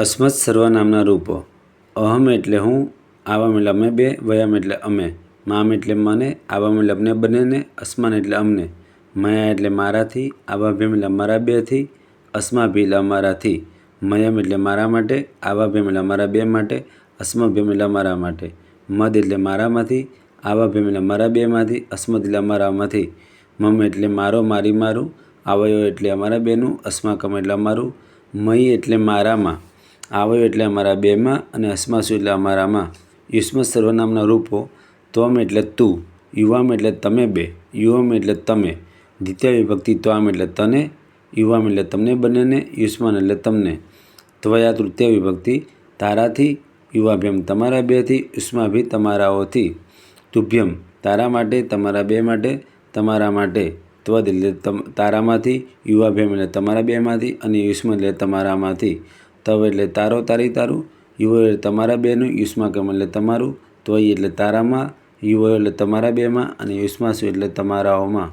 અસ્મત સર્વનામના રૂપો. અહમ એટલે હું, આવામ એટલે અમે બે, વયમ એટલે અમે, મામ એટલે મને, આવામ એટલે અમને બંનેને, અસ્માન એટલે અમને, મયા એટલે મારાથી, આવાભ્યમ એટલે અમારા બેથી, અસ્માભી એટલે અમારાથી, મયમ એટલે મારા માટે, આવાભ્યમ એટલે અમારા બે માટે, અસ્મભ્યમ એટલે અમારા માટે, મદ એટલે મારામાંથી, આવાભ્યમ એટલે અમારા બેમાંથી, અસ્મદ એટલે અમારામાંથી, મમ એટલે મારો મારી મારું, આવયો એટલે અમારા બેનું, અસ્માકમ એટલે અમારું, મયી એટલે મારામાં, આવયો એટલે અમારા બેમાં અને અસ્માસુ એટલે અમારામાં. યુષ્મ સર્વનામના રૂપો. ત્વમ એટલે તું, યુવામ એટલે તમે બે, યુવમ એટલે તમે, દ્વિતીય વિભક્તિ ત્વામ એટલે તને, યુવામ એટલે તમને બંનેને, યુષ્માન એટલે તમને. ત્વયા તૃતીય વિભક્તિ તારાથી, યુવાભ્યમ તમારા બેથી, યુષ્માભી તમારાઓથી. તુભ્યમ તારા માટે, તમારા બે માટે, તમારા માટે. ત્વદ એટલે તારામાંથી, યુવાભ્યમ એટલે તમારા બેમાંથી અને યુષ્મ એટલે તમારામાંથી. તવ એટલે તારો તારી તારું, યુવો એટલે તમારા બેનું, યુષ્માકમ એટલે તમારું, ત્વયી એટલે તારામાં, યુવો એટલે તમારા બેમાં અને યુષ્માસુ એટલે તમારાઓમાં.